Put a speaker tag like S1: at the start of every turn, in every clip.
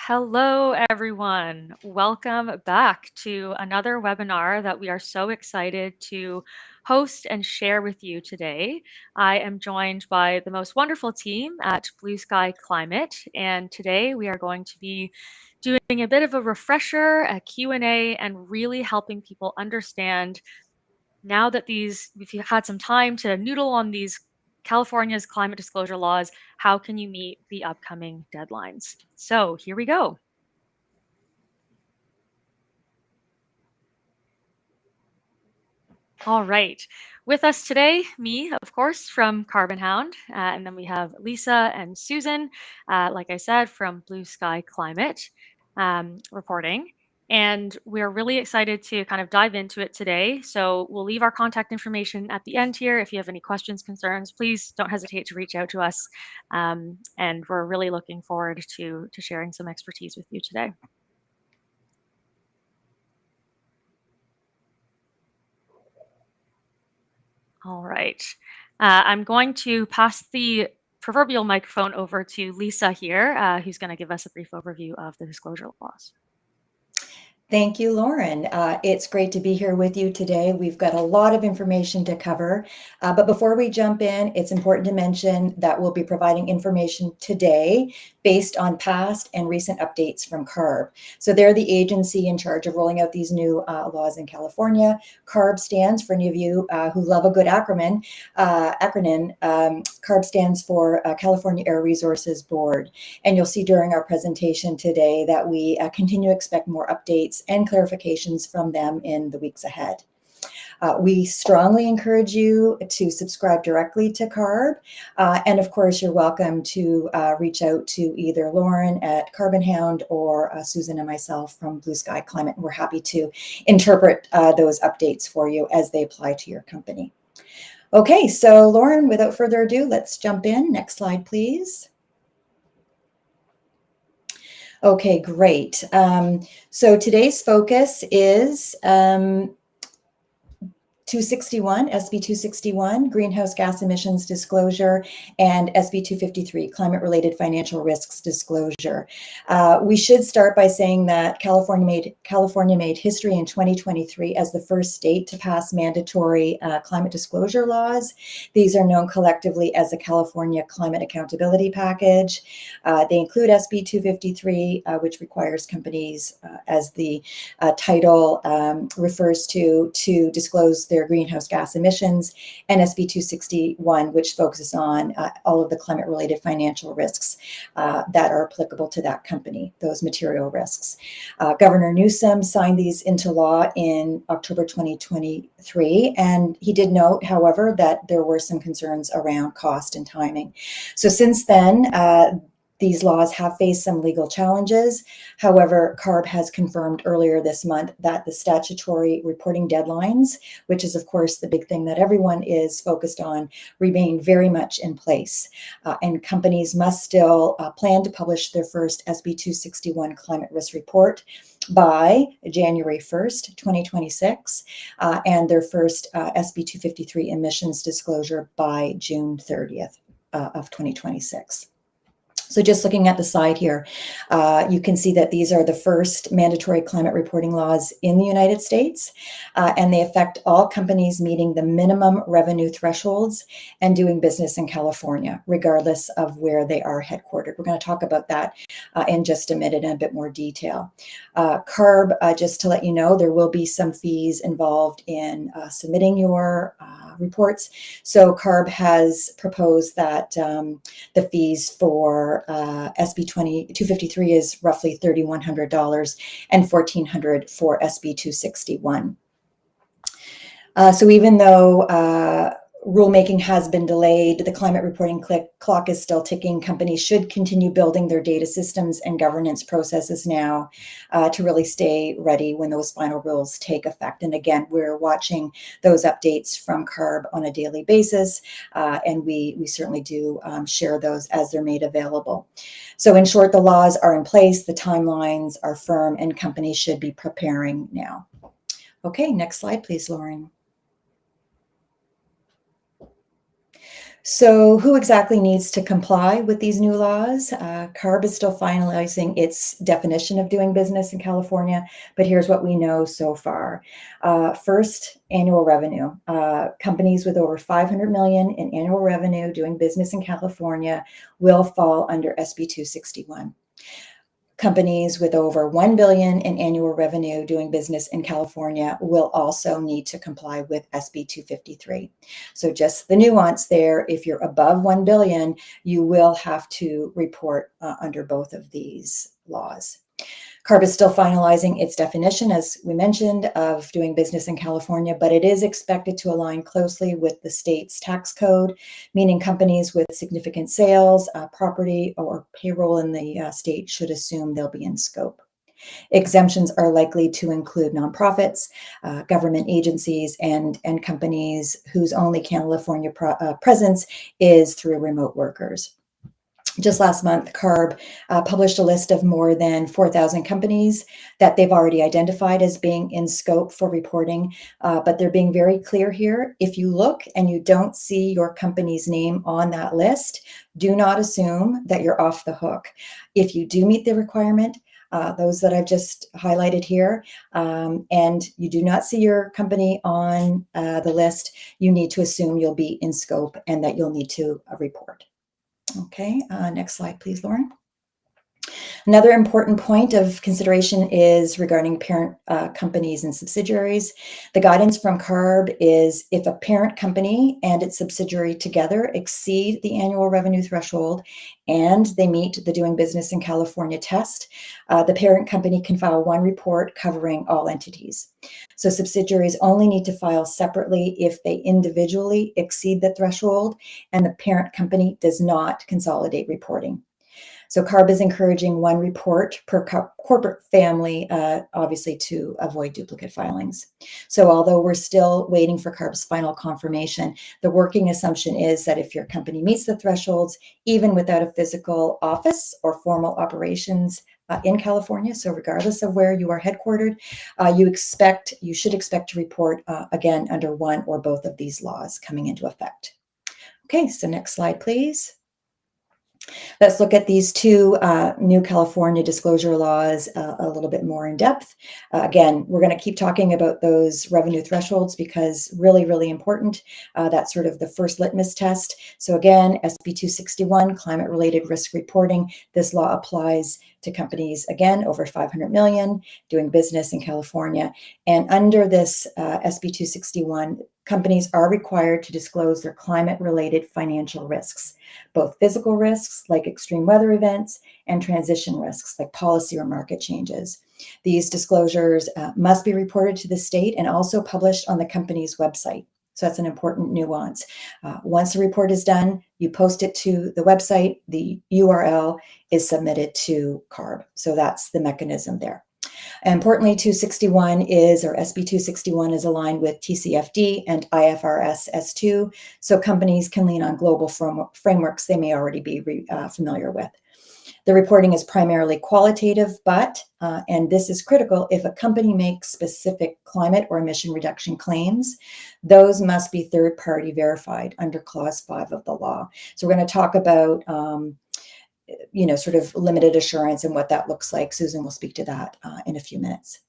S1: Hello, everyone. Welcome back to another webinar that we are so excited to host and share with you today. I am joined by the most wonderful team at Blue Sky Climate, and today we are going to be doing a bit of a refresher, a Q&A, and really helping people understand now that we've had some time to noodle on these California's climate disclosure laws, how can you meet the upcoming deadlines? So here we go. All right. With us today, me, of course, from Carbon Hound, and then we have Lisa and Susan, like I said, from Blue Sky Climate reporting. And we're really excited to kind of dive into it today. So we'll leave our contact information at the end here. If you have any questions, concerns, please don't hesitate to reach out to us. And we're really looking forward to sharing some expertise with you today. All right. I'm going to pass the proverbial microphone over to Lisa here, who's going to give us a brief overview of the disclosure laws.
S2: Thank you, Lauren. It's great to be here with you today. We've got a lot of information to cover, but before we jump in, it's important to mention that we'll be providing information today based on past and recent updates from CARB. So they're the agency in charge of rolling out these new laws in California. CARB stands, for any of you who love a good acronym, CARB stands for California Air Resources Board. And you'll see during our presentation today that we continue to expect more updates and clarifications from them in the weeks ahead. We strongly encourage you to subscribe directly to CARB. And of course, you're welcome to reach out to either Lauren at Carbon Hound or Susan and myself from Blue Sky Climate. And we're happy to interpret those updates for you as they apply to your company. Okay, so Lauren, without further ado, let's jump in. Next slide, please. Okay, great. So today's focus is 261, SB 261, greenhouse gas emissions disclosure, and SB 253, climate-related financial risks disclosure. We should start by saying that California made history in 2023 as the first state to pass mandatory climate disclosure laws. These are known collectively as the California Climate Accountability Package. They include SB 253, which requires companies, as the title refers to disclose their greenhouse gas emissions, and SB 261, which focuses on all of the climate-related financial risks that are applicable to that company, those material risks. Governor Newsom signed these into law in October 2023, and he did note, however, that there were some concerns around cost and timing. So since then, these laws have faced some legal challenges. However, CARB has confirmed earlier this month that the statutory reporting deadlines, which is of course the big thing that everyone is focused on, remain very much in place. And companies must still plan to publish their first SB 261 climate risk report by January 1st, 2026, and their first SB 253 emissions disclosure by June 30th of 2026. So just looking at the side here, you can see that these are the first mandatory climate reporting laws in the United States, and they affect all companies meeting the minimum revenue thresholds and doing business in California, regardless of where they are headquartered. We're going to talk about that in just a minute in a bit more detail. CARB, just to let you know, there will be some fees involved in submitting your reports. So CARB has proposed that the fees for SB 253 is roughly $3,100 and $1,400 for SB 261. So even though rulemaking has been delayed, the climate reporting clock is still ticking. Companies should continue building their data systems and governance processes now to really stay ready when those final rules take effect. And again, we're watching those updates from CARB on a daily basis, and we certainly do share those as they're made available. So in short, the laws are in place, the timelines are firm, and companies should be preparing now. Okay, next slide, please, Lauren. So who exactly needs to comply with these new laws? CARB is still finalizing its definition of doing business in California, but here's what we know so far. First, annual revenue. Companies with over 500 million in annual revenue doing business in California will fall under SB 261. Companies with over 1 billion in annual revenue doing business in California will also need to comply with SB 253. So just the nuance there, if you're above 1 billion, you will have to report under both of these laws. CARB is still finalizing its definition, as we mentioned, of doing business in California, but it is expected to align closely with the state's tax code, meaning companies with significant sales, property, or payroll in the state should assume they'll be in scope. Exemptions are likely to include nonprofits, government agencies, and companies whose only California presence is through remote workers. Just last month, CARB published a list of more than 4,000 companies that they've already identified as being in scope for reporting, but they're being very clear here. If you look and you don't see your company's name on that list, do not assume that you're off the hook. If you do meet the requirement, those that I've just highlighted here, and you do not see your company on the list, you need to assume you'll be in scope and that you'll need to report. Okay, next slide, please, Lauren. Another important point of consideration is regarding parent companies and subsidiaries. The guidance from CARB is if a parent company and its subsidiary together exceed the annual revenue threshold and they meet the doing business in California test, the parent company can file one report covering all entities. So subsidiaries only need to file separately if they individually exceed the threshold and the parent company does not consolidate reporting. So CARB is encouraging one report per corporate family, obviously to avoid duplicate filings. So although we're still waiting for CARB's final confirmation, the working assumption is that if your company meets the thresholds, even without a physical office or formal operations in California, so regardless of where you are headquartered, you should expect to report again under one or both of these laws coming into effect. Okay, so next slide, please. Let's look at these two new California disclosure laws a little bit more in depth. Again, we're going to keep talking about those revenue thresholds because really, really important. That's sort of the first litmus test. So again, SB 261, climate-related risk reporting. This law applies to companies, again, over 500 million doing business in California. And under this SB 261, companies are required to disclose their climate-related financial risks, both physical risks like extreme weather events and transition risks like policy or market changes. These disclosures must be reported to the state and also published on the company's website. So that's an important nuance. Once the report is done, you post it to the website, the URL is submitted to CARB. So that's the mechanism there. Importantly, 261 is, or SB 261 is aligned with TCFD and IFRS S2, so companies can lean on global frameworks they may already be familiar with. The reporting is primarily qualitative, but, and this is critical, if a company makes specific climate or emission reduction claims, those must be third-party verified under Clause 5 of the law. So we're going to talk about sort of limited assurance and what that looks like. Susan will speak to that in a few minutes.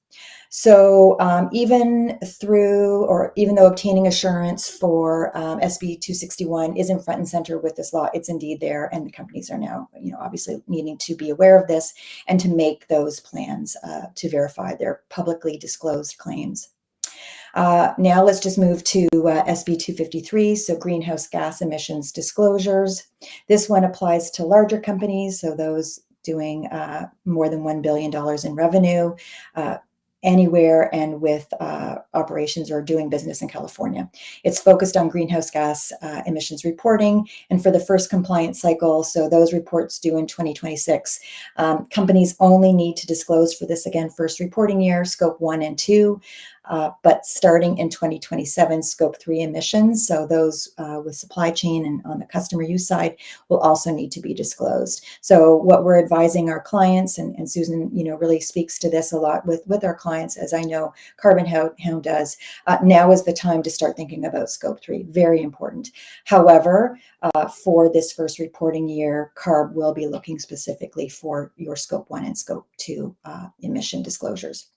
S2: So even though obtaining assurance for SB 261 isn't front and center with this law, it's indeed there, and the companies are now, obviously needing to be aware of this and to make those plans to verify their publicly disclosed claims. Now let's just move to SB 253, so greenhouse gas emissions disclosures. This one applies to larger companies, so those doing more than $1 billion in revenue anywhere and with operations or doing business in California. It's focused on greenhouse gas emissions reporting, and for the first compliance cycle, so those reports due in 2026, companies only need to disclose for this, again, first reporting year, scope 1 and 2. But starting in 2027, Scope 3 emissions, so those with supply chain and on the customer use side, will also need to be disclosed. So what we're advising our clients, and Susan, really speaks to this a lot with our clients, as I know Carbon Hound does, now is the time to start thinking about Scope 3, very important. However, for this first reporting year, CARB will be looking specifically for your Scope 1 and Scope 2 emission disclosures.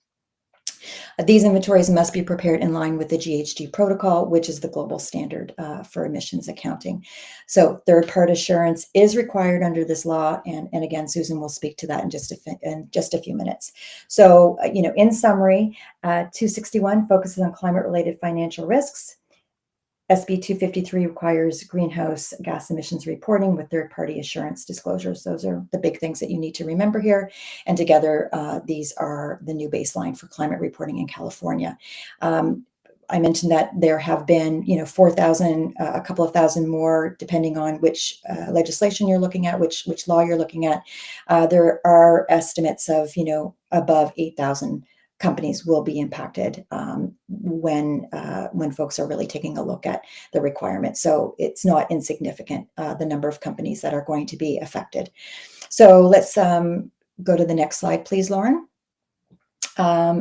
S2: These inventories must be prepared in line with the GHG protocol, which is the global standard for emissions accounting. So third-party assurance is required under this law, and again, Susan will speak to that in just a few minutes. So, in summary, 261 focuses on climate-related financial risks. SB 253 requires greenhouse gas emissions reporting with third-party assurance disclosures. Those are the big things that you need to remember here. And together, these are the new baseline for climate reporting in California. I mentioned that there have been, 4,000, a couple of thousand more, depending on which legislation you're looking at, which law you're looking at. There are estimates of, above 8,000 companies will be impacted when folks are really taking a look at the requirements. So it's not insignificant, the number of companies that are going to be affected. So let's go to the next slide, please, Lauren.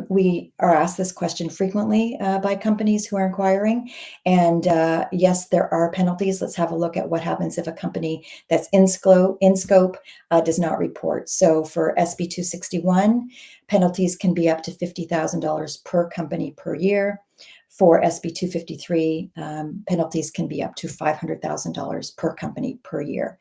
S2: We are asked this question frequently by companies who are inquiring. And yes, there are penalties. Let's have a look at what happens if a company that's in scope does not report. So for SB 261, penalties can be up to $50,000 per company per year. For SB 253, penalties can be up to $500,000 per company per year.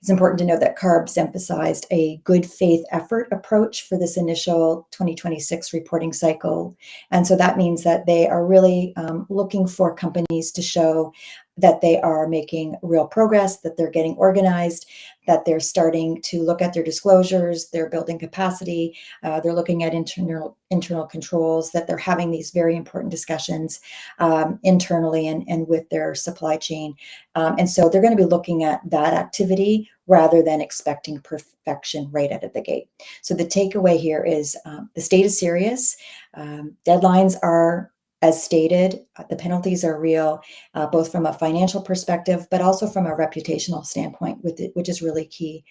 S2: It's important to note that CARB's emphasized a good faith effort approach for this initial 2026 reporting cycle. And so that means that they are really looking for companies to show that they are making real progress, that they're getting organized, that they're starting to look at their disclosures, they're building capacity, they're looking at internal controls, that they're having these very important discussions internally and with their supply chain. And so they're going to be looking at that activity rather than expecting perfection right out of the gate. So the takeaway here is the state is serious. Deadlines are, as stated, the penalties are real, both from a financial perspective, but also from a reputational standpoint, which is really key.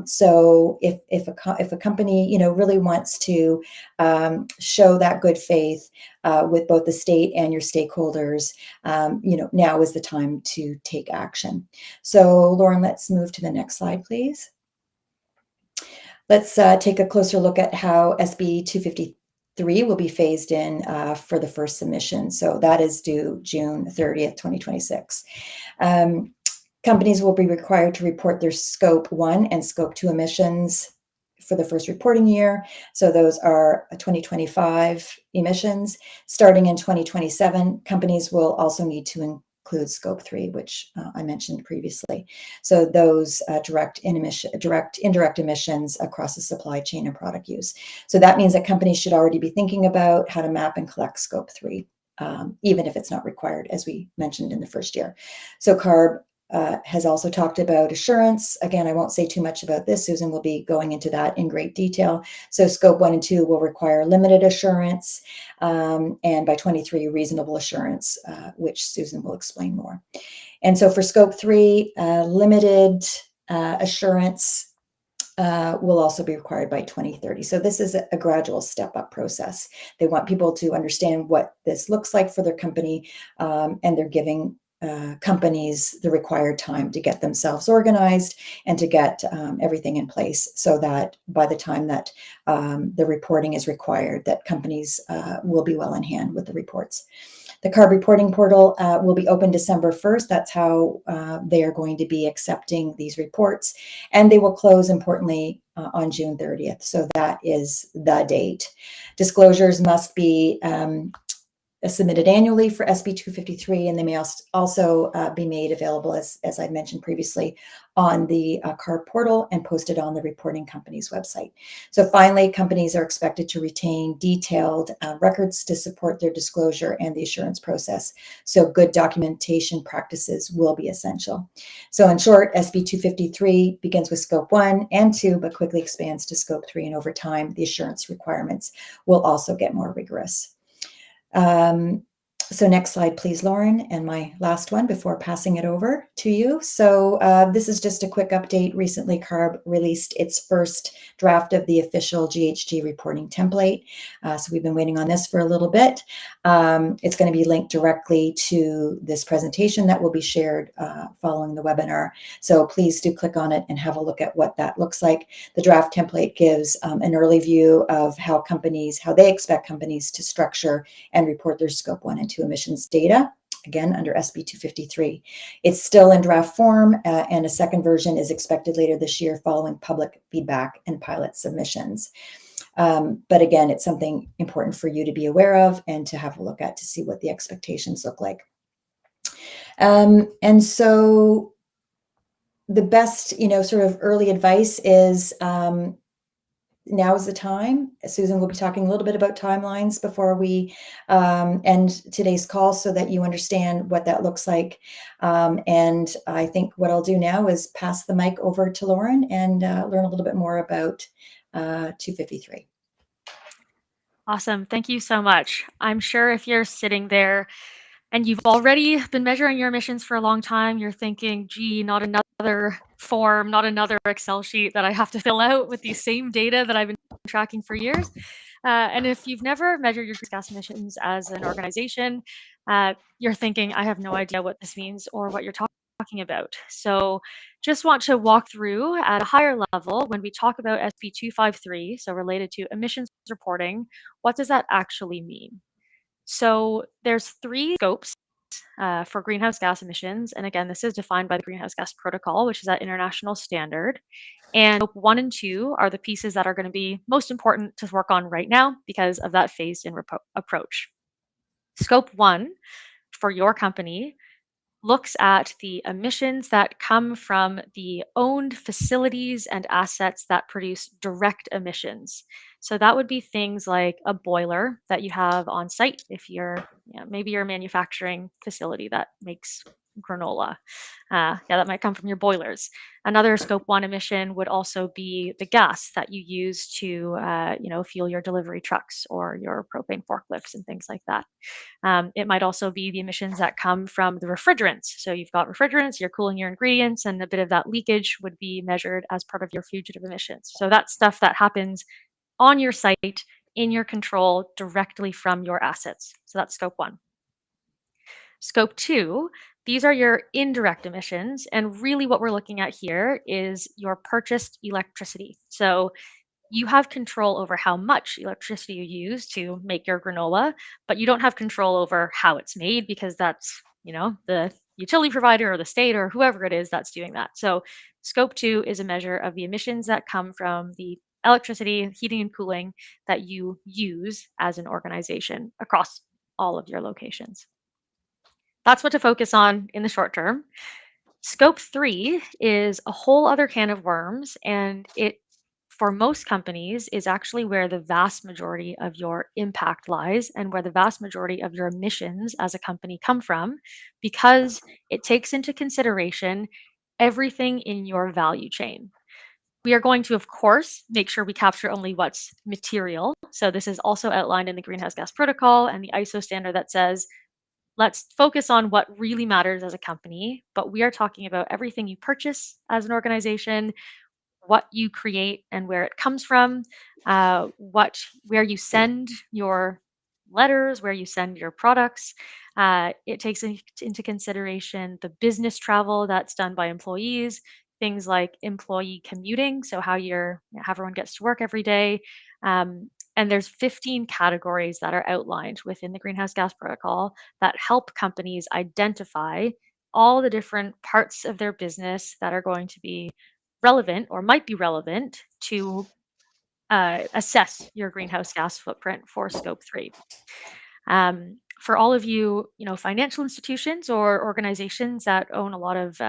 S2: So if a company, really wants to show that good faith with both the state and your stakeholders, now is the time to take action. So, Lauren, let's move to the next slide, please. Let's take a closer look at how SB 253 will be phased in for the first submission. So that is due June 30th, 2026. Companies will be required to report their Scope 1 and Scope 2 emissions for the first reporting year. So those are 2025 emissions. Starting in 2027, companies will also need to include Scope 3, which I mentioned previously. So those direct, indirect emissions across the supply chain and product use. So that means that companies should already be thinking about how to map and collect Scope 3, even if it's not required, as we mentioned in the first year. So CARB has also talked about assurance. Again, I won't say too much about this. Susan will be going into that in great detail. So Scope 1 and 2 will require limited assurance, and by 23, reasonable assurance, which Susan will explain more. And so for Scope 3, limited assurance will also be required by 2030. So this is a gradual step-up process. They want people to understand what this looks like for their company, and they're giving companies the required time to get themselves organized and to get everything in place so that by the time that the reporting is required, that companies will be well in hand with the reports. The CARB reporting portal will be open December 1st. That's how they are going to be accepting these reports. And they will close, importantly, on June 30th. So that is the date. Disclosures must be submitted annually for SB 253, and they may also be made available, as I mentioned previously, on the CARB portal and posted on the reporting company's website. So finally, companies are expected to retain detailed records to support their disclosure and the assurance process. So good documentation practices will be essential. So in short, SB 253 begins with Scope 1 and 2, but quickly expands to Scope 3, and over time, the assurance requirements will also get more rigorous. So next slide, please, Lauren, and my last one before passing it over to you. So this is just a quick update. Recently, CARB released its first draft of the official GHG reporting template. So we've been waiting on this for a little bit. It's going to be linked directly to this presentation that will be shared following the webinar. So please do click on it and have a look at what that looks like. The draft template gives an early view of how they expect companies to structure and report their scope 1 and 2 emissions data, again, under SB 253. It's still in draft form, and a second version is expected later this year following public feedback and pilot submissions. But again, it's something important for you to be aware of and to have a look at to see what the expectations look like. And so the best, sort of early advice is now is the time. Susan will be talking a little bit about timelines before we end today's call so that you understand what that looks like. And I think what I'll do now is pass the mic over to Lauren and learn a little bit more about 253.
S1: Awesome. Thank you so much. I'm sure if you're sitting there and you've already been measuring your emissions for a long time, you're thinking, gee, not another form, not another Excel sheet that I have to fill out with the same data that I've been tracking for years. And if you've never measured your gas emissions as an organization, you're thinking, I have no idea what this means or what you're talking about. So just want to walk through at a higher level when we talk about SB 253, so related to emissions reporting, what does that actually mean? So there's three scopes for greenhouse gas emissions. And again, this is defined by the Greenhouse Gas Protocol, which is that international standard. And scope 1 and 2 are the pieces that are going to be most important to work on right now because of that phased in approach. Scope 1 for your company looks at the emissions that come from the owned facilities and assets that produce direct emissions. So that would be things like a boiler that you have on site if maybe you're a manufacturing facility that makes granola. That might come from your boilers. Another scope 1 emission would also be the gas that you use to fuel your delivery trucks or your propane forklifts and things like that. It might also be the emissions that come from the refrigerants. So you've got refrigerants, you're cooling your ingredients, and a bit of that leakage would be measured as part of your fugitive emissions. So that's stuff that happens on your site, in your control, directly from your assets. So that's scope 1. Scope 2, these are your indirect emissions. And really what we're looking at here is your purchased electricity. So you have control over how much electricity you use to make your granola, but you don't have control over how it's made because that's, the utility provider or the state or whoever it is that's doing that. So scope 2 is a measure of the emissions that come from the electricity, heating and cooling that you use as an organization across all of your locations. That's what to focus on in the short term. Scope 3 is a whole other can of worms, and it, for most companies, is actually where the vast majority of your impact lies and where the vast majority of your emissions as a company come from, because it takes into consideration everything in your value chain. We are going to, of course, make sure we capture only what's material. So this is also outlined in the Greenhouse Gas Protocol and the ISO standard that says let's focus on what really matters as a company, but we are talking about everything you purchase as an organization, what you create and where it comes from, where you send your letters, where you send your products. It takes into consideration the business travel that's done by employees, things like employee commuting, so how everyone gets to work every day. And there's 15 categories that are outlined within the Greenhouse Gas Protocol that help companies identify all the different parts of their business that are going to be relevant or might be relevant to assess your greenhouse gas footprint for scope 3. For all of you, financial institutions or organizations that own a lot of,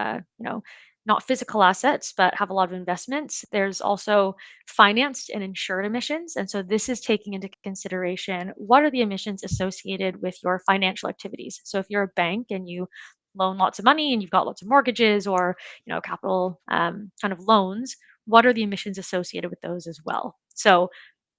S1: not physical assets, but have a lot of investments, there's also financed and insured emissions. And so this is taking into consideration what are the emissions associated with your financial activities. So if you're a bank and you loan lots of money and you've got lots of mortgages or, capital kind of loans, what are the emissions associated with those as well? So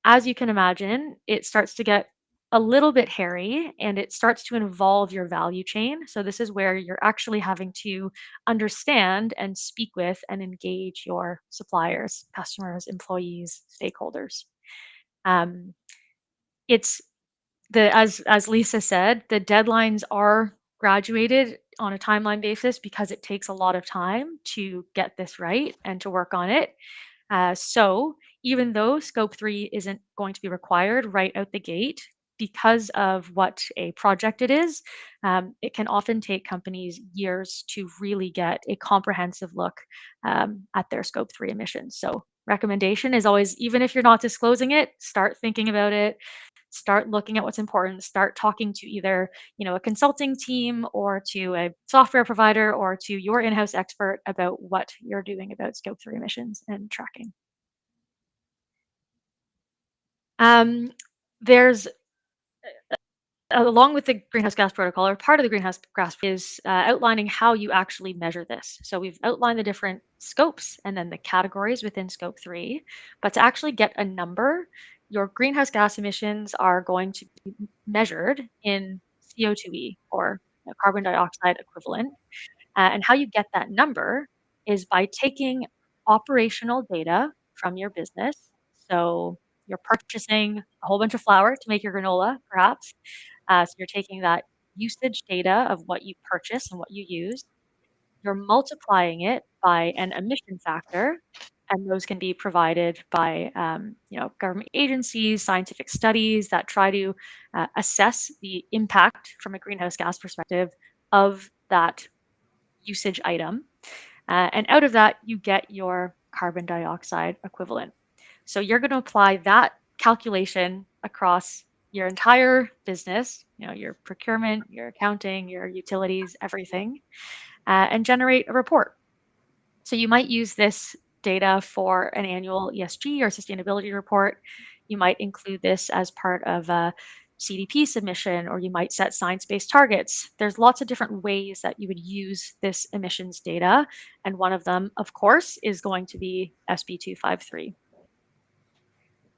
S1: as you can imagine, it starts to get a little bit hairy and it starts to involve your value chain. So, this is where you're actually having to understand and speak with and engage your suppliers, customers, employees, stakeholders. Um, it's as Lisa said, the deadlines are graduated on a timeline basis because it takes a lot of time to get this right and to work on it. So even though scope 3 isn't going to be required right out the gate, because of what a project it is, it can often take companies years to really get a comprehensive look at their scope 3 emissions. So recommendation is always, even if you're not disclosing it, start thinking about it, start looking at what's important, start talking to either a consulting team or to a software provider or to your in-house expert about what you're doing about scope 3 emissions and tracking. There's along with the greenhouse gas protocol, or part of the greenhouse gas is outlining how you actually measure this. So we've outlined the different scopes and then the categories within scope 3, but to actually get a number, your greenhouse gas emissions are going to be measured in CO2e, or carbon dioxide equivalent. And how you get that number is by taking operational data from your business. So you're purchasing a whole bunch of flour to make your granola, perhaps. So you're taking that usage data of what you purchase and what you use. You're multiplying it by an emission factor, and those can be provided by government agencies, scientific studies that try to assess the impact from a greenhouse gas perspective of that usage item. And out of that, you get your carbon dioxide equivalent. So you're going to apply that calculation across your entire business, your procurement, your accounting, your utilities, everything, and generate a report. So you might use this data for an annual ESG or sustainability report. You might include this as part of a CDP submission, or you might set science-based targets. There's lots of different ways that you would use this emissions data, and one of them, of course, is going to be SB 253.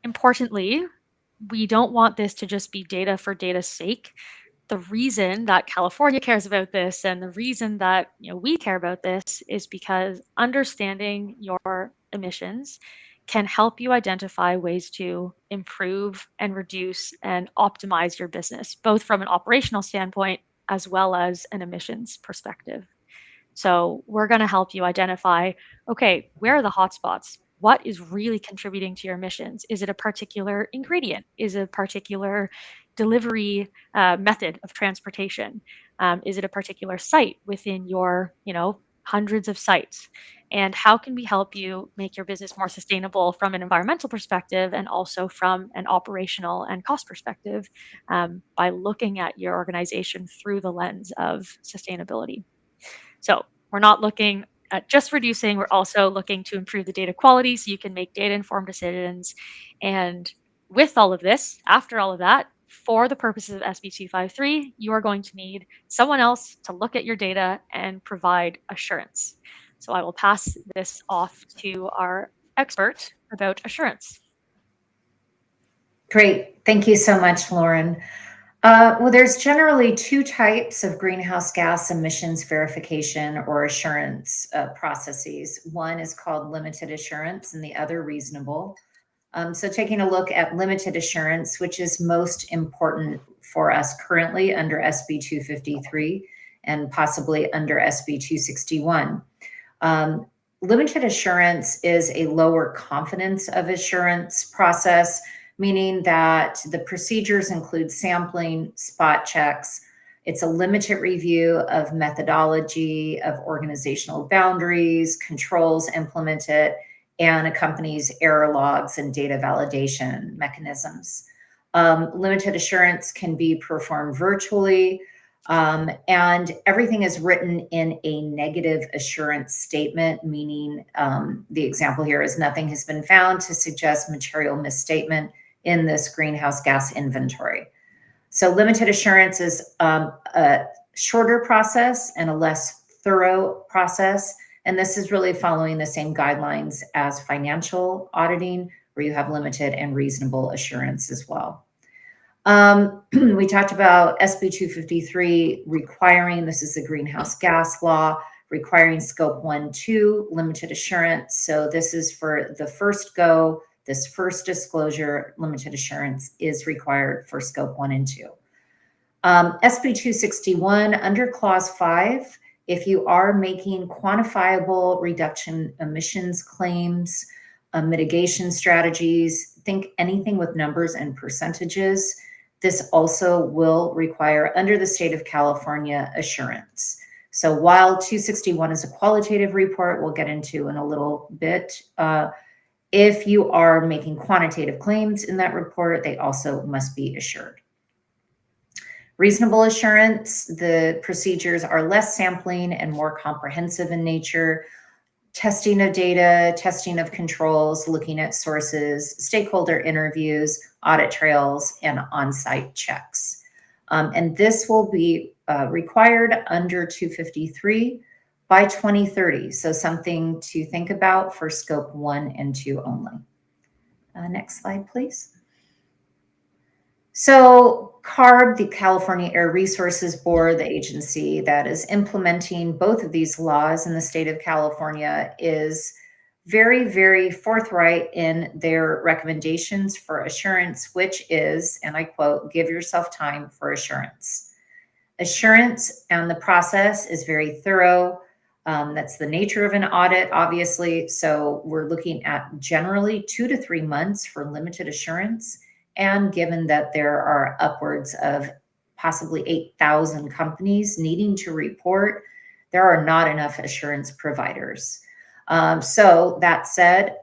S1: Importantly, we don't want this to just be data for data's sake. The reason that California cares about this and the reason that we care about this is because understanding your emissions can help you identify ways to improve and reduce and optimize your business, both from an operational standpoint as well as an emissions perspective. So we're going to help you identify, okay, where are the hotspots? What is really contributing to your emissions? Is it a particular ingredient? Is it a particular delivery method of transportation? Is it a particular site within your, hundreds of sites? And how can we help you make your business more sustainable from an environmental perspective and also from an operational and cost perspective by looking at your organization through the lens of sustainability? So we're not looking at just reducing, we're also looking to improve the data quality so you can make data informed decisions. And with all of this, after all of that, for the purposes of SB 253, you are going to need someone else to look at your data and provide assurance. So I will pass this off to our expert about assurance.
S3: Great. Thank you so much, Lauren. Well, there's generally two types of greenhouse gas emissions verification or assurance processes. One is called limited assurance and the other reasonable. So taking a look at limited assurance, which is most important for us currently under SB 253 and possibly under SB 261. Limited assurance is a lower confidence of assurance process, meaning that the procedures include sampling, spot checks. It's a limited review of methodology, of organizational boundaries, controls implemented, and accompanies error logs and data validation mechanisms. Limited assurance can be performed virtually, and everything is written in a negative assurance statement, meaning the example here is nothing has been found to suggest material misstatement in this greenhouse gas inventory. So limited assurance is a shorter process and a less thorough process. And this is really following the same guidelines as financial auditing, where you have limited and reasonable assurance as well. We talked about SB 253 requiring, this is the greenhouse gas law, requiring scope 1, 2 limited assurance. So this is for the first go, this first disclosure, limited assurance is required for scope 1 and 2. SB 261 under clause 5, if you are making quantifiable reduction emissions claims, mitigation strategies, think anything with numbers and percentages, this also will require, under the state of California, assurance. So while 261 is a qualitative report, we'll get into in a little bit, if you are making quantitative claims in that report, they also must be assured. Reasonable assurance, the procedures are less sampling and more comprehensive in nature. Testing of data, testing of controls, looking at sources, stakeholder interviews, audit trails, and on-site checks. And this will be required under 253 by 2030. So something to think about for scope 1 and 2 only. Next slide, please. So CARB, the California Air Resources Board, the agency that is implementing both of these laws in the state of California, is very, very forthright in their recommendations for assurance, which is, and I quote, give yourself time for assurance. Assurance and the process is very thorough. That's the nature of an audit, obviously. So we're looking at generally 2 to 3 months for limited assurance. And given that there are upwards of possibly 8,000 companies needing to report, there are not enough assurance providers. So that said,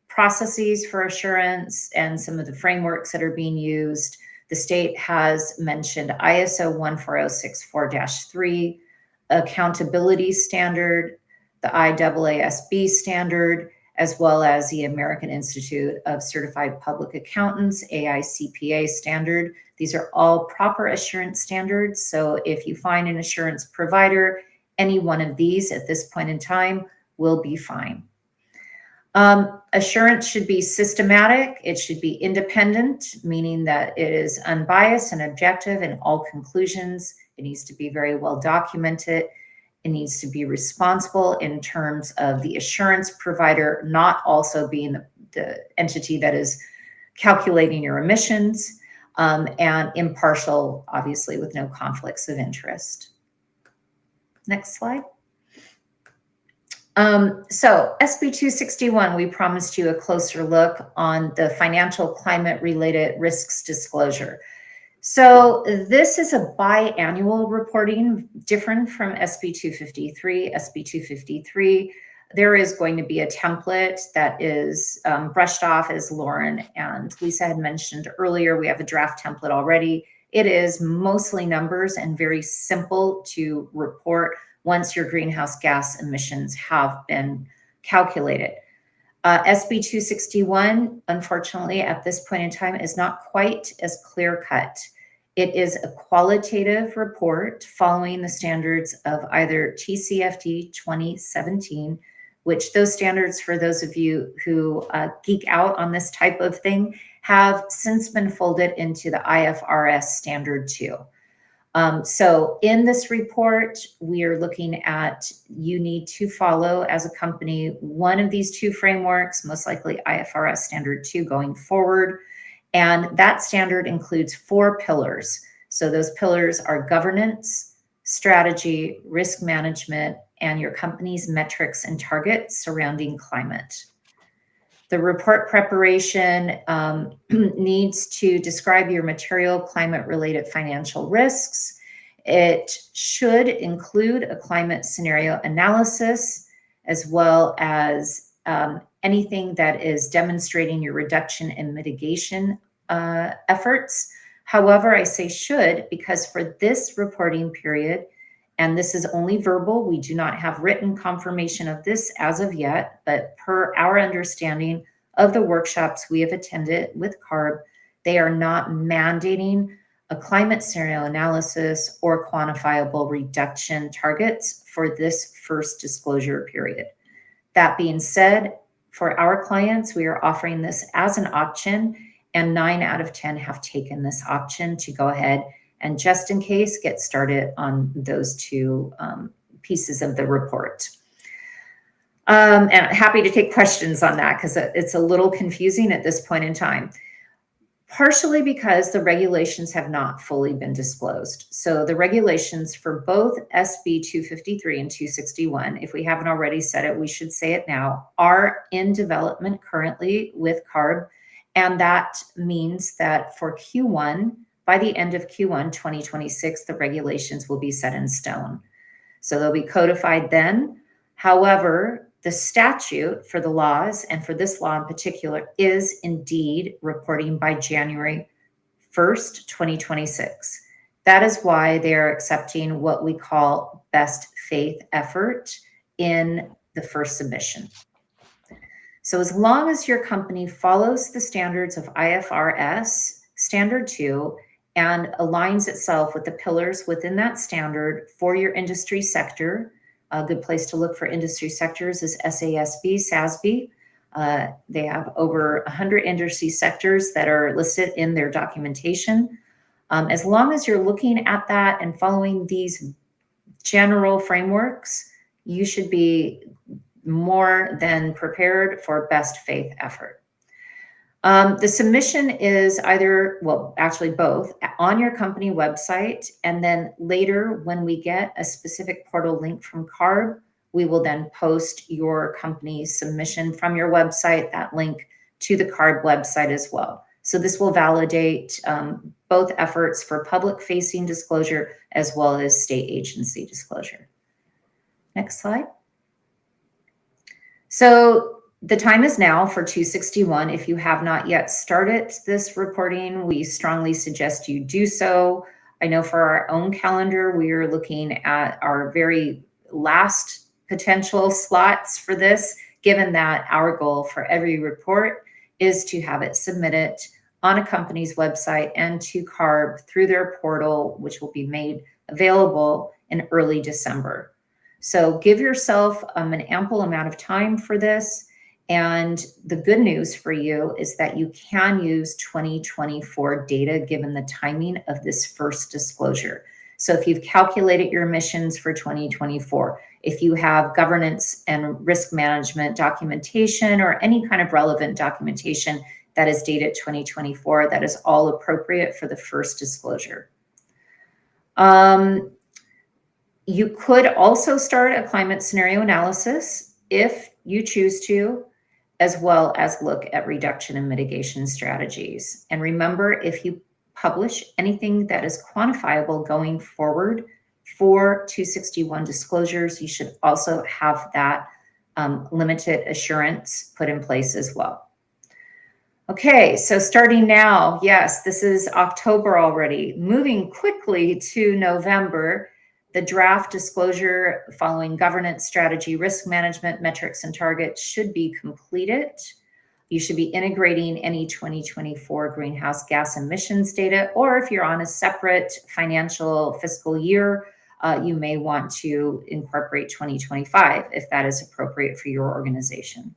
S3: processes for assurance and some of the frameworks that are being used, the state has mentioned ISO 14064-3, accountability standard, the IAASB standard, as well as the American Institute of Certified Public Accountants, AICPA standard. These are all proper assurance standards. So if you find an assurance provider, any one of these at this point in time will be fine. Assurance should be systematic. It should be independent, meaning that it is unbiased and objective in all conclusions. It needs to be very well documented. It needs to be responsible in terms of the assurance provider not also being the entity that is calculating your emissions, and impartial, obviously, with no conflicts of interest. Next slide. So SB 261, we promised you a closer look on the financial climate-related risks disclosure. So this is a biannual reporting, different from SB 253. SB 253, there is going to be a template that is brushed off, as Lauren and Lisa had mentioned earlier. We have a draft template already. It is mostly numbers and very simple to report once your greenhouse gas emissions have been calculated. SB 261, unfortunately, at this point in time, is not quite as clear-cut. It is a qualitative report following the standards of either TCFD 2017, which those standards, for those of you who geek out on this type of thing, have since been folded into the IFRS Standard 2. So in this report, we are looking at, you need to follow as a company one of these two frameworks, most likely IFRS Standard 2 going forward. And that standard includes 4 pillars. So those pillars are governance, strategy, risk management, and your company's metrics and targets surrounding climate. The report preparation needs to describe your material climate-related financial risks. It should include a climate scenario analysis, as well as anything that is demonstrating your reduction and mitigation efforts. However, I say should, because for this reporting period, and this is only verbal, we do not have written confirmation of this as of yet, but per our understanding of the workshops we have attended with CARB, they are not mandating a climate scenario analysis or quantifiable reduction targets for this first disclosure period. That being said, for our clients, we are offering this as an option, and 9 out of 10 have taken this option to go ahead and, just in case, get started on those two pieces of the report. And I'm happy to take questions on that because it's a little confusing at this point in time. Partially because the regulations have not fully been disclosed. So the regulations for both SB 253 and 261, if we haven't already said it, we should say it now, are in development currently with CARB. And that means that for Q1, by the end of Q1 2026, the regulations will be set in stone. So they'll be codified then. However, the statute for the laws, and for this law in particular, is indeed reporting by January 1st, 2026. That is why they're accepting what we call best faith effort in the first submission. So as long as your company follows the standards of IFRS Standard 2 and aligns itself with the pillars within that standard for your industry sector, a good place to look for industry sectors is SASB, SASB. They have over 100 industry sectors that are listed in their documentation. As long as you're looking at that and following these general frameworks, you should be more than prepared for best faith effort. The submission is either, well, actually both, on your company website, and then later when we get a specific portal link from CARB, we will then post your company's submission from your website, that link, to the CARB website as well. So this will validate both efforts for public-facing disclosure as well as state agency disclosure. Next slide. So the time is now for 261. If you have not yet started this reporting, we strongly suggest you do so. I know for our own calendar, we are looking at our very last potential slots for this, given that our goal for every report is to have it submitted on a company's website and to CARB through their portal, which will be made available in early December. So give yourself an ample amount of time for this. And the good news for you is that you can use 2024 data given the timing of this first disclosure. So if you've calculated your emissions for 2024, if you have governance and risk management documentation or any kind of relevant documentation that is dated 2024, that is all appropriate for the first disclosure. You could also start a climate scenario analysis if you choose to, as well as look at reduction and mitigation strategies. And remember, if you publish anything that is quantifiable going forward for 261 disclosures, you should also have that limited assurance put in place as well. Okay, so starting now, yes, this is October already. Moving quickly to November, the draft disclosure following governance strategy, risk management, metrics, and targets should be completed. You should be integrating any 2024 greenhouse gas emissions data, or if you're on a separate financial fiscal year, you may want to incorporate 2025 if that is appropriate for your organization.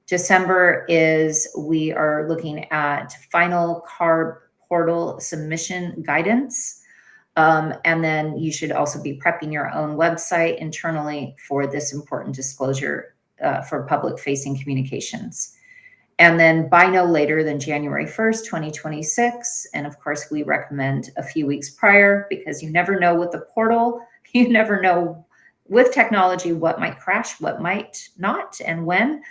S3: December is, we are looking at final CARB portal submission guidance. And then you should also be prepping your own website internally for this important disclosure for public-facing communications. And then by no later than January 1st, 2026. And of course, we recommend a few weeks prior because you never know with the portal, you never know with technology what might crash, what might not, and when.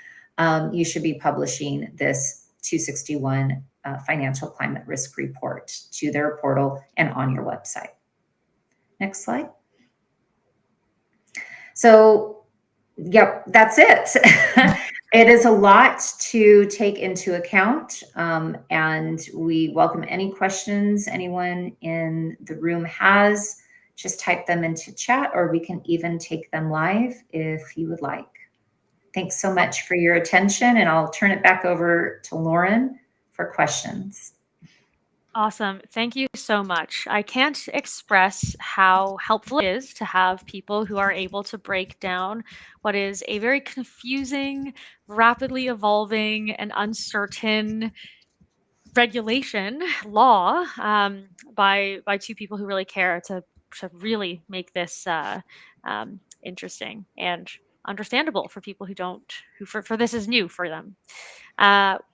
S3: You should be publishing this 261 financial climate risk report to their portal and on your website. Next slide. So, yep, that's it. It is a lot to take into account, and we welcome any questions anyone in the room has. Just type them into chat, or we can even take them live if you would like. Thanks so much for your attention, and I'll turn it back over to Lauren for questions.
S1: Awesome. Thank you so much. I can't express how helpful it is to have people who are able to break down what is a very confusing, rapidly evolving, and uncertain regulation law by two people who really care to really make this interesting and understandable for people who don't who for this is new for them.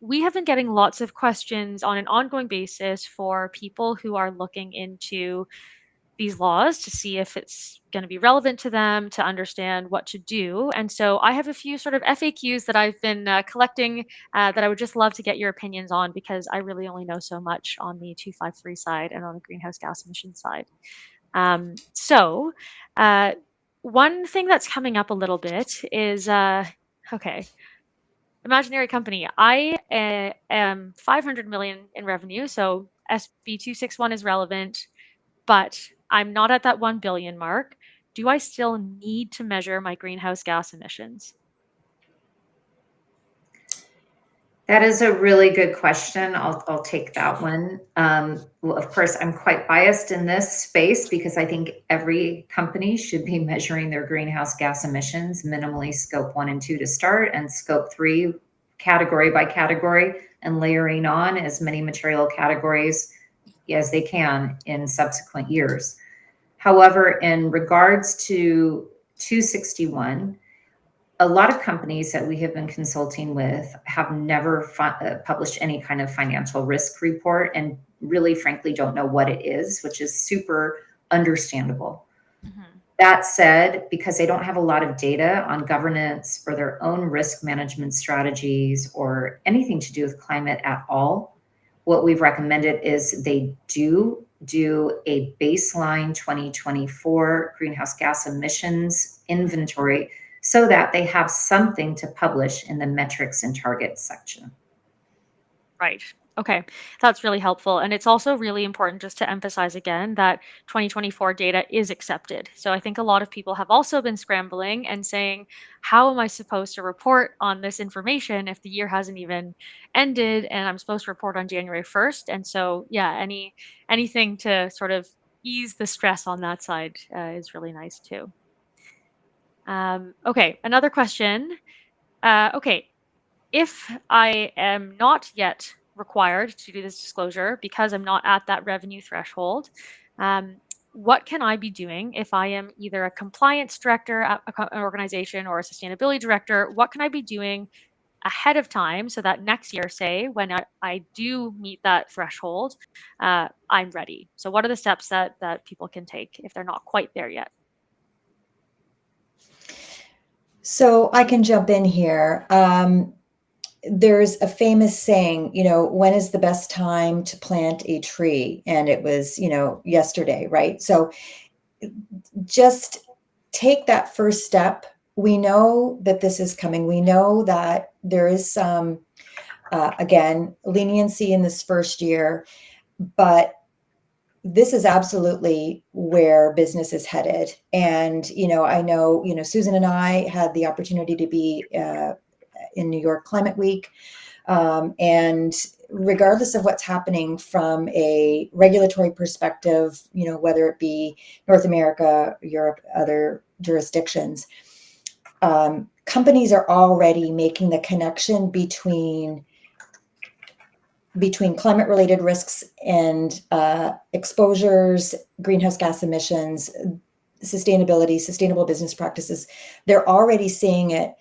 S1: We have been getting lots of questions on an ongoing basis for people who are looking into these laws to see if it's going to be relevant to them, to understand what to do. And so I have a few sort of FAQs that I've been collecting that I would just love to get your opinions on, because I really only know so much on the 253 side and on the greenhouse gas emission side. So, uh, one thing that's coming up a little bit is okay, imaginary company. I am 500 million in revenue, so SB 261 is relevant, but I'm not at that 1 billion mark. Do I still need to measure my greenhouse gas emissions?
S3: That is a really good question. I'll take that one. Well, of course, I'm quite biased in this space because I think every company should be measuring their greenhouse gas emissions, minimally scope 1 and 2 to start, and scope 3 category by category, and layering on as many material categories as they can in subsequent years. However, in regards to 261, a lot of companies that we have been consulting with have never published any kind of financial risk report, and really, frankly, don't know what it is, which is super understandable.
S1: Mm-hmm.
S3: That said, because they don't have a lot of data on governance or their own risk management strategies or anything to do with climate at all, what we've recommended is they do a baseline 2024 greenhouse gas emissions inventory so that they have something to publish in the metrics and targets section.
S1: Right. Okay. That's really helpful. And it's also really important just to emphasize again that 2024 data is accepted. So I think a lot of people have also been scrambling and saying, how am I supposed to report on this information if the year hasn't even ended and I'm supposed to report on January 1st? And so, yeah, anything to sort of ease the stress on that side is really nice too. Okay. Another question. Okay. If I am not yet required to do this disclosure because I'm not at that revenue threshold, um, what can I be doing if I am either a compliance director at an organization or a sustainability director? What can I be doing ahead of time so that next year, say, when I do meet that threshold, I'm ready? So, what are the steps that people can take if they're not quite there yet?
S2: So I can jump in here. There's a famous saying, when is the best time to plant a tree? And it was, yesterday, right? So just take that first step. We know that this is coming. We know that there is some, again, leniency in this first year, but this is absolutely where business is headed. And, I know, Susan and I had the opportunity to be in New York Climate Week. And regardless of what's happening from a regulatory perspective, whether it be North America, Europe, other jurisdictions, companies are already making the connection between climate related risks and exposures, greenhouse gas emissions, sustainability, sustainable business practices. They're already seeing it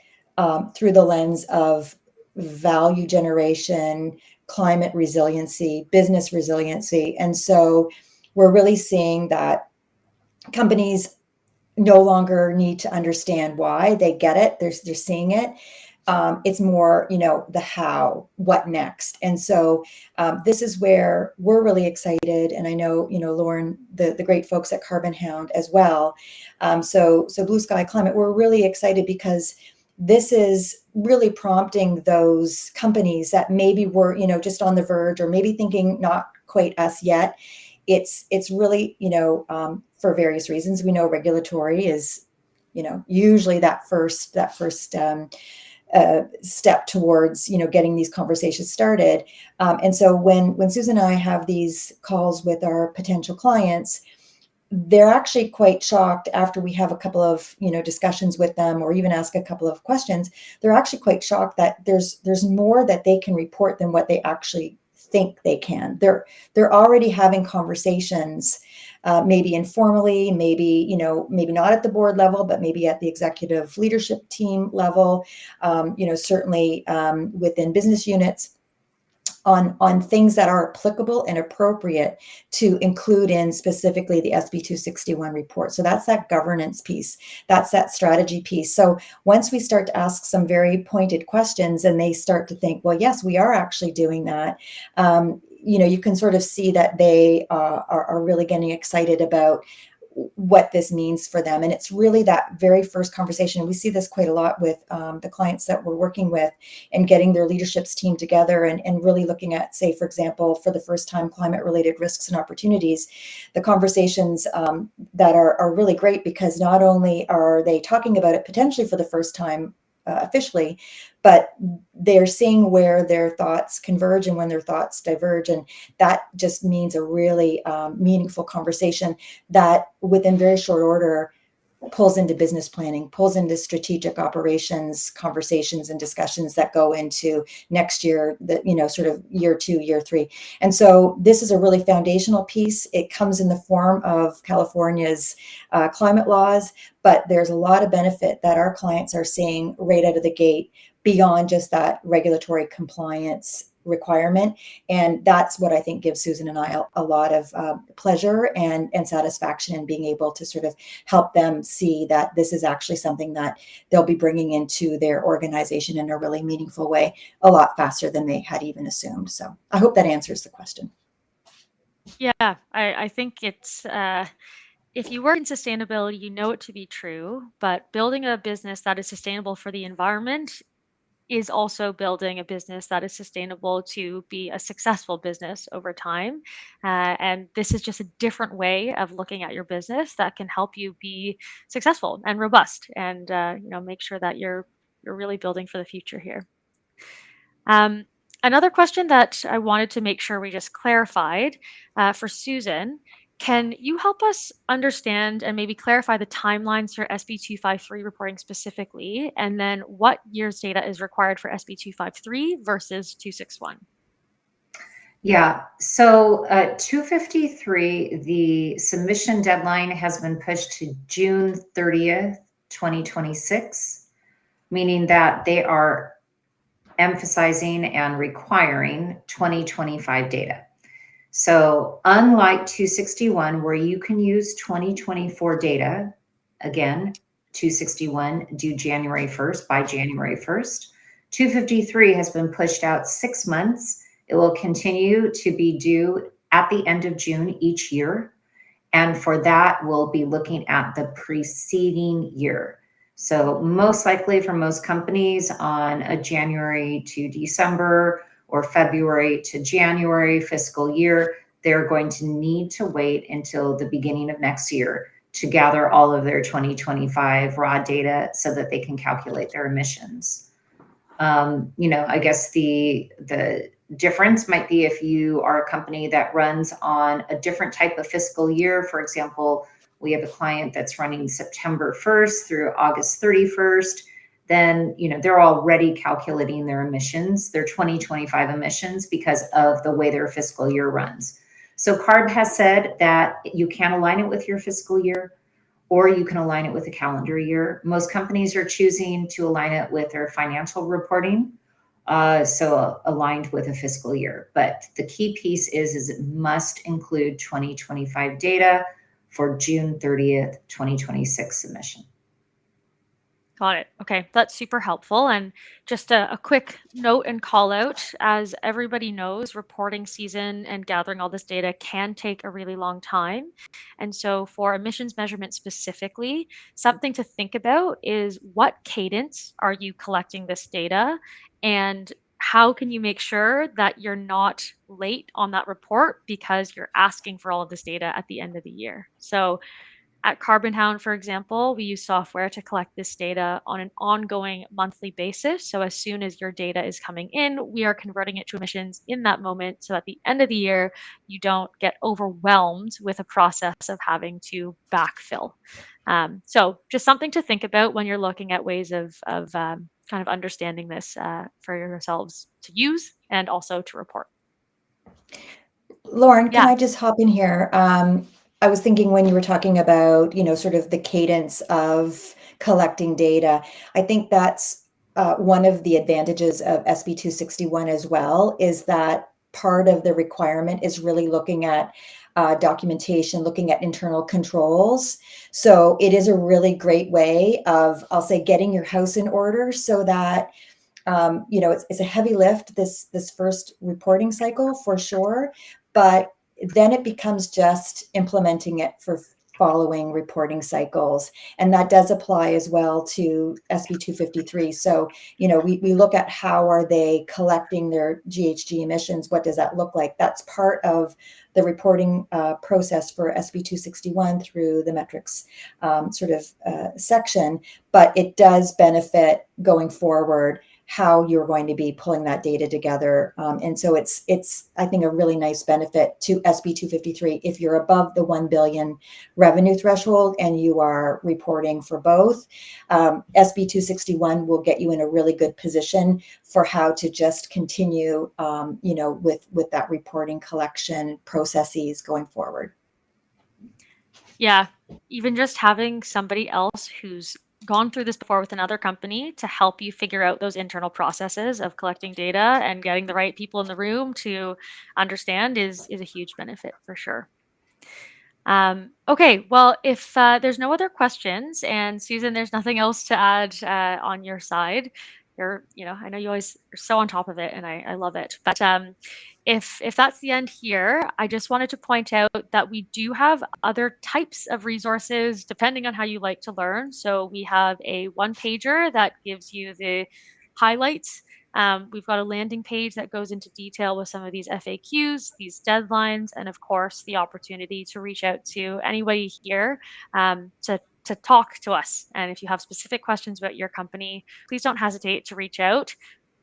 S2: through the lens of value generation, climate resiliency, business resiliency. And so we're really seeing that companies no longer need to understand why. They get it. They're seeing it. It's more, the how, what next. And so this is where we're really excited. And I know, Lauren, the great folks at Carbon Hound as well. So Blue Sky Climate, we're really excited because this is really prompting those companies that maybe were, just on the verge or maybe thinking not quite us yet. It's really, for various reasons. We know regulatory is, usually that first step towards getting these conversations started. And so when Susan and I have these calls with our potential clients, they're actually quite shocked after we have a couple of discussions with them or even ask a couple of questions. They're actually quite shocked that there's more that they can report than what they actually think they can. They're already having conversations, maybe informally, maybe maybe not at the board level, but maybe at the executive leadership team level. Certainly within business units, on things that are applicable and appropriate to include in specifically the SB 261 report. So that's that governance piece. That's that strategy piece. So once we start to ask some very pointed questions and they start to think, well, yes, we are actually doing that. You can sort of see that they are really getting excited about what this means for them. And it's really that very first conversation. We see this quite a lot with the clients that we're working with, and getting their leaderships team together and really looking at, say, for example, for the first time, climate related risks and opportunities. The conversations that are really great, because not only are they talking about it potentially for the first time officially, but they're seeing where their thoughts converge and when their thoughts diverge. And that just means a really meaningful conversation that within very short order pulls into business planning, pulls into strategic operations conversations and discussions that go into next year, that sort of year 2, year 3. And so this is a really foundational piece. It comes in the form of California's climate laws, but there's a lot of benefit that our clients are seeing right out of the gate beyond just that regulatory compliance requirement. And that's what I think gives Susan and I a lot of pleasure and satisfaction in being able to sort of help them see that this is actually something that they'll be bringing into their organization in a really meaningful way, a lot faster than they had even assumed. So I hope that answers the question.
S1: Yeah, I think it's if you work in sustainability, you know it to be true, but building a business that is sustainable for the environment is also building a business that is sustainable to be a successful business over time. And this is just a different way of looking at your business that can help you be successful and robust, and make sure that you're really building for the future here. Um, Another question that I wanted to make sure we just clarified for Susan, can you help us understand and maybe clarify the timelines for SB 253 reporting specifically, and then what year's data is required for SB 253 versus 261?
S3: Yeah, so 253, the submission deadline has been pushed to June 30th, 2026, meaning that they are emphasizing and requiring 2025 data. So unlike 261, where you can use 2024 data, again, 261 due January 1st by January 1st, 253 has been pushed out 6 months. It will continue to be due at the end of June each year. And for that, we'll be looking at the preceding year. So most likely for most companies on a January to December or February to January fiscal year, they're going to need to wait until the beginning of next year to gather all of their 2025 raw data so that they can calculate their emissions. I guess the difference might be if you are a company that runs on a different type of fiscal year. For example, we have a client that's running September 1st through August 31st. Then, they're already calculating their emissions, their 2025 emissions, because of the way their fiscal year runs. So CARB has said that you can align it with your fiscal year, or you can align it with a calendar year. Most companies are choosing to align it with their financial reporting, so aligned with a fiscal year. But the key piece is it must include 2025 data for June 30th, 2026 submission.
S1: Got it. Okay, that's super helpful. And just a quick note and call out, as everybody knows, reporting season and gathering all this data can take a really long time. And so, for emissions measurement specifically, something to think about is what cadence are you collecting this data, and how can you make sure that you're not late on that report because you're asking for all of this data at the end of the year. So, at Carbon Hound, for example, we use software to collect this data on an ongoing monthly basis. So as soon as your data is coming in, we are converting it to emissions in that moment. So at the end of the year, you don't get overwhelmed with a process of having to backfill. So just something to think about when you're looking at ways of kind of understanding this for yourselves to use and also to report.
S2: Lauren, can
S1: Yeah.
S2: I just hop in here? I was thinking when you were talking about, sort of the cadence of collecting data, I think that's one of the advantages of SB 261 as well, is that part of the requirement is really looking at documentation, looking at internal controls. So it is a really great way of, I'll say, getting your house in order so that it's a heavy lift, this first reporting cycle for sure, but then it becomes just implementing it for following reporting cycles. And that does apply as well to SB 253. So, we look at how are they collecting their GHG emissions? What does that look like? That's part of the reporting process for SB 261 through the metrics section, but it does benefit going forward how you're going to be pulling that data together. And so it's I think a really nice benefit to SB 253 if you're above the 1 billion revenue threshold and you are reporting for both. SB 261 will get you in a really good position for how to just continue, with that reporting collection processes going forward.
S1: Yeah. Even just having somebody else who's gone through this before with another company to help you figure out those internal processes of collecting data and getting the right people in the room to understand is a huge benefit for sure. Okay, well, if there's no other questions, and Susan, there's nothing else to add on your side. I know you always are so on top of it, and I love it. But if that's the end here, I just wanted to point out that we do have other types of resources depending on how you like to learn. So we have a one pager that gives you the highlights. We've got a landing page that goes into detail with some of these FAQs, these deadlines, and of course, the opportunity to reach out to anybody here to talk to us. And if you have specific questions about your company, please don't hesitate to reach out.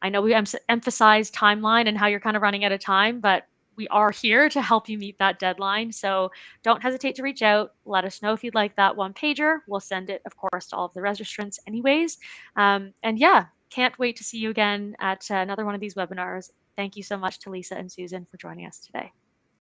S1: I know we emphasize timeline and how you're kind of running out of time, but we are here to help you meet that deadline. So don't hesitate to reach out. Let us know if you'd like that one pager. We'll send it, of course, to all of the registrants anyways. And yeah, can't wait to see you again at another one of these webinars. Thank you so much to Lisa and Susan for joining us today.